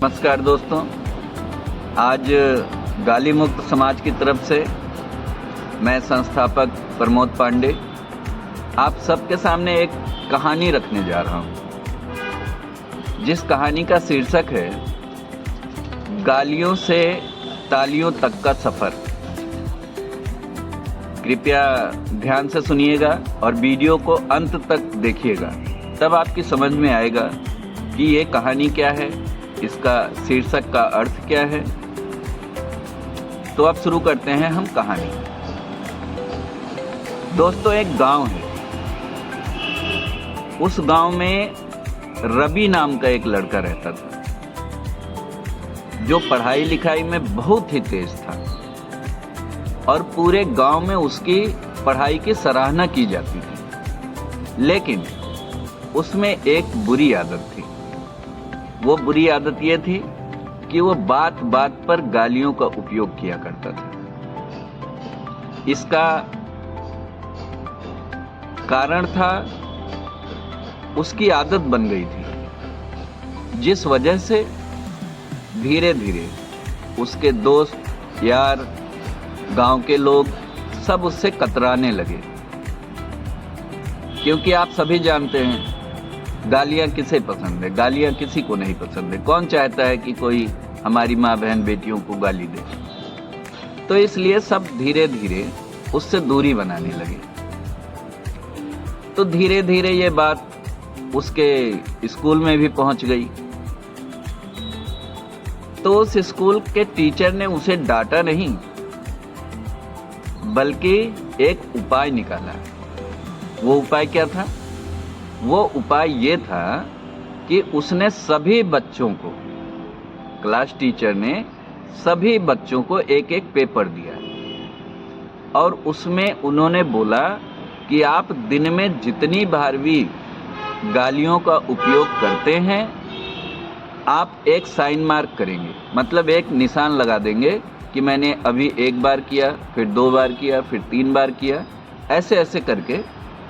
नमस्कार दोस्तों, आज गाली मुक्त समाज की तरफ से मैं संस्थापक प्रमोद पांडे आप सबके सामने एक कहानी रखने जा रहा हूँ, जिस कहानी का शीर्षक है गालियों से तालियों तक का सफ़र। कृपया ध्यान से सुनिएगा और वीडियो को अंत तक देखिएगा, तब आपकी समझ में आएगा कि ये कहानी क्या है, इसका शीर्षक का अर्थ क्या है। तो अब शुरू करते हैं हम कहानी। दोस्तों, एक गांव है। उस गांव में रवि नाम का एक लड़का रहता था, जो पढ़ाई लिखाई में बहुत ही तेज था और पूरे गांव में उसकी पढ़ाई की सराहना की जाती थी। लेकिन उसमें एक बुरी आदत थी। वो बुरी आदत ये थी कि वो बात बात पर गालियों का उपयोग किया करता था। इसका कारण था उसकी आदत बन गई थी, जिस वजह से धीरे धीरे उसके दोस्त यार, गांव के लोग सब उससे कतराने लगे। क्योंकि आप सभी जानते हैं, गालियाँ किसे पसंद है? गालियाँ किसी को नहीं पसंद है। कौन चाहता है कि कोई हमारी माँ बहन बेटियों को गाली दे? तो इसलिए सब धीरे धीरे उससे दूरी बनाने लगे। तो धीरे धीरे ये बात उसके स्कूल में भी पहुंच गई। तो उस स्कूल के टीचर ने उसे डांटा नहीं, बल्कि एक उपाय निकाला। वो उपाय क्या था? वो उपाय ये था कि उसने सभी बच्चों को, क्लास टीचर ने सभी बच्चों को एक एक पेपर दिया और उसमें उन्होंने बोला कि आप दिन में जितनी बार भी गालियों का उपयोग करते हैं, आप एक साइन मार्क करेंगे, मतलब एक निशान लगा देंगे कि मैंने अभी एक बार किया, फिर 2 बार किया, फिर 3 बार किया। ऐसे ऐसे करके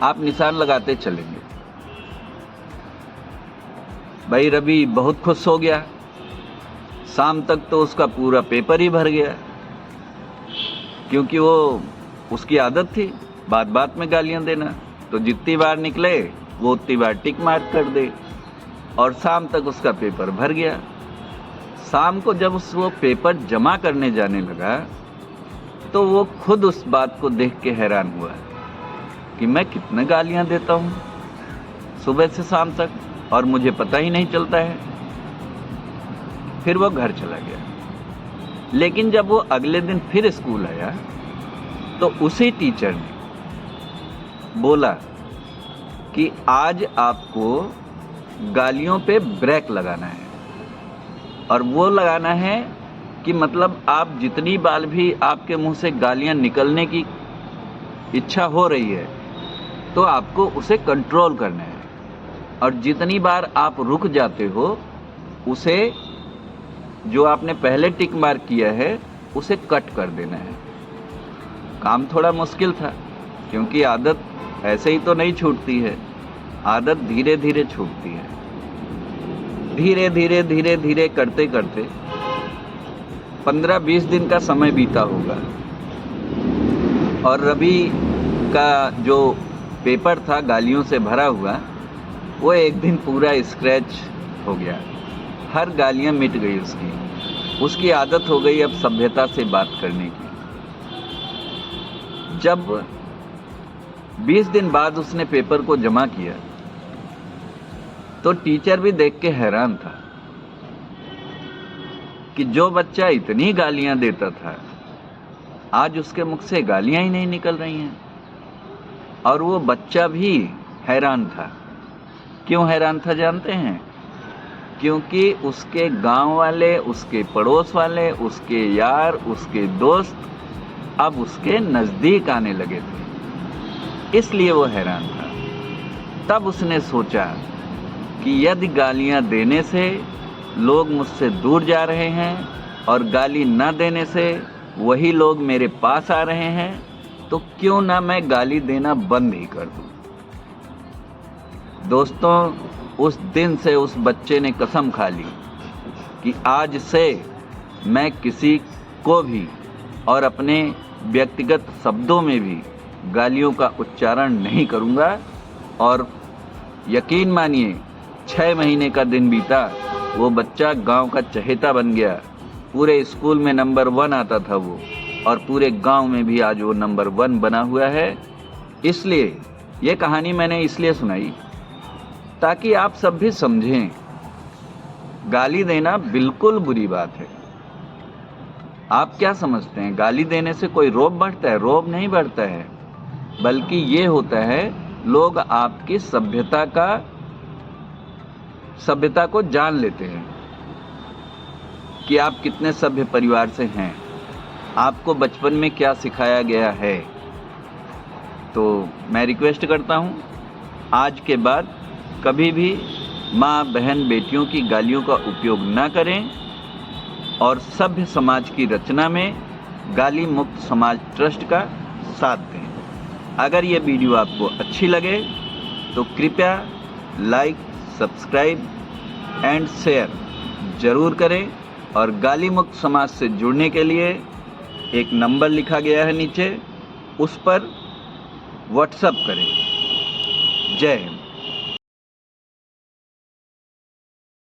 आप निशान लगाते चलेंगे। भाई रवि बहुत खुश हो गया। शाम तक तो उसका पूरा पेपर ही भर गया, क्योंकि वो उसकी आदत थी बात बात में गालियां देना। तो जितनी बार निकले वो उतनी बार टिक मार्क कर दे और शाम तक उसका पेपर भर गया। शाम को जब वो पेपर जमा करने जाने लगा तो वो खुद उस बात को देख के हैरान हुआ कि मैं कितने गालियां देता हूँ सुबह से शाम तक और मुझे पता ही नहीं चलता है। फिर वो घर चला गया। लेकिन जब वो अगले दिन फिर स्कूल आया तो उसी टीचर ने बोला कि आज आपको गालियों पे ब्रेक लगाना है, और वो लगाना है कि मतलब आप जितनी बार भी आपके मुंह से गालियां निकलने की इच्छा हो रही है तो आपको उसे कंट्रोल करना है, और जितनी बार आप रुक जाते हो उसे, जो आपने पहले टिक मार्क किया है, उसे कट कर देना है। काम थोड़ा मुश्किल था, क्योंकि आदत ऐसे ही तो नहीं छूटती है, आदत धीरे धीरे छूटती है। धीरे धीरे धीरे धीरे करते करते 15-20 दिन का समय बीता होगा और रवि का जो पेपर था गालियों से भरा हुआ, वो एक दिन पूरा स्क्रैच हो गया। हर गालियाँ मिट गई उसकी आदत हो गई अब सभ्यता से बात करने की। जब 20 दिन बाद उसने पेपर को जमा किया तो टीचर भी देख के हैरान था कि जो बच्चा इतनी गालियां देता था, आज उसके मुख से गालियां ही नहीं निकल रही हैं। और वो बच्चा भी हैरान था। क्यों हैरान था जानते हैं? क्योंकि उसके गांव वाले, उसके पड़ोस वाले, उसके यार, उसके दोस्त अब उसके नज़दीक आने लगे थे, इसलिए वो हैरान था। तब उसने सोचा कि यदि गालियां देने से लोग मुझसे दूर जा रहे हैं और गाली न देने से वही लोग मेरे पास आ रहे हैं, तो क्यों ना मैं गाली देना बंद ही कर दूं। दोस्तों, उस दिन से उस बच्चे ने कसम खा ली कि आज से मैं किसी को भी और अपने व्यक्तिगत शब्दों में भी गालियों का उच्चारण नहीं करूँगा। और यकीन मानिए 6 महीने का दिन बीता, वो बच्चा गांव का चहेता बन गया। पूरे स्कूल में नंबर 1 आता था वो, और पूरे गांव में भी आज वो नंबर 1 बना हुआ है। इसलिए ये कहानी मैंने इसलिए सुनाई ताकि आप सब भी समझें, गाली देना बिल्कुल बुरी बात है। आप क्या समझते हैं, गाली देने से कोई रोब बढ़ता है? रोब नहीं बढ़ता है, बल्कि ये होता है लोग आपकी सभ्यता को जान लेते हैं कि आप कितने सभ्य परिवार से हैं, आपको बचपन में क्या सिखाया गया है। तो मैं रिक्वेस्ट करता हूँ, आज के बाद कभी भी माँ, बहन, बेटियों की गालियों का उपयोग ना करें और सभ्य समाज की रचना में गाली मुक्त समाज ट्रस्ट का साथ दें। अगर ये वीडियो आपको अच्छी लगे तो कृपया लाइक, सब्सक्राइब एंड शेयर ज़रूर करें। और गाली मुक्त समाज से जुड़ने के लिए एक नंबर लिखा गया है नीचे, उस पर व्हाट्सएप करें। जय हिंद।